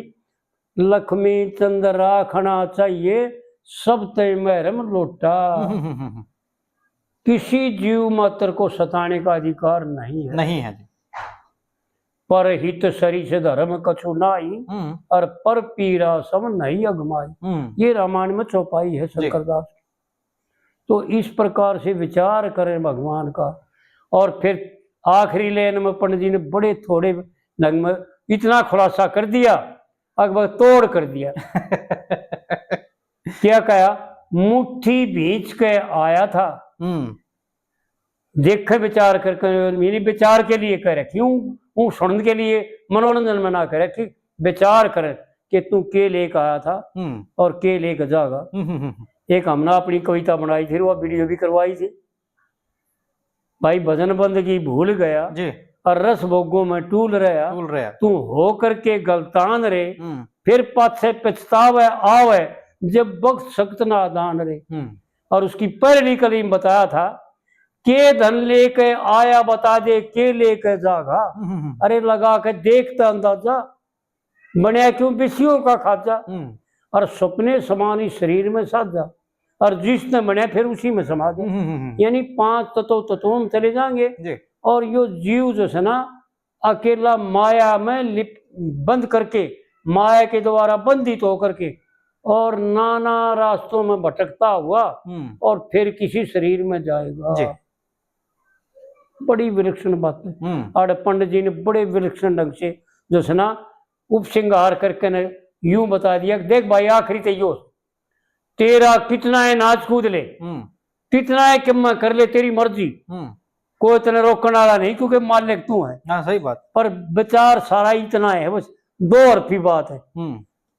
लक्ष्मी चंद राखना चाहिए, सब तय महरम लोटा। किसी जीव मात्र को सताने का अधिकार नहीं है, नहीं है जी। पर हित सरी से धर्म कछु नाई और पर पीरा सम नहीं अगमाई। ये रामायण में चौपाई है शंकरदास। तो इस प्रकार से विचार करें भगवान का। और फिर आखिरी लाइन में पंडित जी ने बड़े थोड़े ढंग में इतना खुलासा कर दिया, अकबर तोड़ कर दिया। क्या कहा? मुट्ठी भींच के आया था, देखे विचार करके, मैंने विचार के लिए कह रखी हूँ, सुनने के लिए मनोरंजन में ना कह रखी, विचार कर कि तू के लेकर आया था और के लेकर जाएगा। एक हमने अपनी कविता बनाई थी, वो वीडियो भी करवाई थी। भाई भजन बंदगी भूल गया जी, और रस भोगों में टूल रहा, तू हो करके गलतान रे, फिर पाछे पछतावे आवे जब वक्त सख्त नादान रे। और उसकी पहली कलीम बताया था, के धन लेके आया बता दे, के लेके जागा। अरे लगा के देखता अंदाजा, बनया क्यों विषयों का खाजा। और सपने समानी शरीर में साजा, और जिसने बनया फिर उसी में समा दे। यानी 5 तत्वों में चले जाएंगे। और यो जीव जो है ना, अकेला माया में बंद करके, माया के द्वारा बंधित होकर के और नाना रास्तों में भटकता हुआ और फिर किसी शरीर में जाएगा। बड़ी विलक्षण बात है। और पंडित जी ने बड़े विलक्षण ढंग से जो है ना उपसिंगार करके ने यूं बता दिया, देख भाई आखिरी तेयो तेरा कितना है नाच कूद ले, कितना है कि मैं कर ले, तेरी मर्जी, कोई तेने रोकने वाला नहीं, क्योंकि मालिक तू है। हाँ सही बात। पर विचार सारा इतना है, बस 2 अरफी बात है।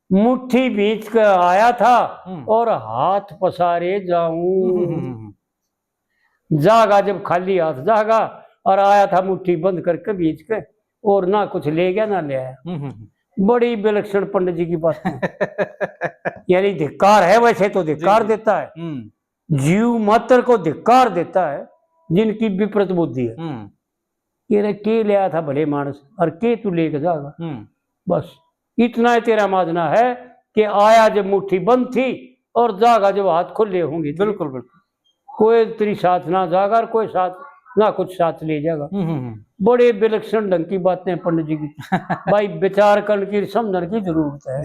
मुट्ठी बीच कर आया था और हाथ पसारे जाऊं, जागा जब खाली हाथ जागा, और आया था मुट्ठी बंद करके बीच के, और ना कुछ ले गया ना ले आया। बड़ी विलक्षण पंडित जी की बात है। यानी धिक्कार है, वैसे तो धिक्कार देता है, जीव मात्र को धिक्कार देता है जिनकी विपरीत बुद्धि है। ये के ले आया था भले मानस, और के तू लेके जाएगा। बस इतना ही तेरा माजना है कि आया जब मुट्ठी बंद थी और जागा जब हाथ खुले होंगे। बिल्कुल बिल्कुल। कोई तेरी साथ ना जागा और कोई साथ ना कुछ साथ ले जाएगा। बड़े विलक्षण ढंग की बातें पंडित जी की। भाई विचार करने की, समझने की जरूरत है।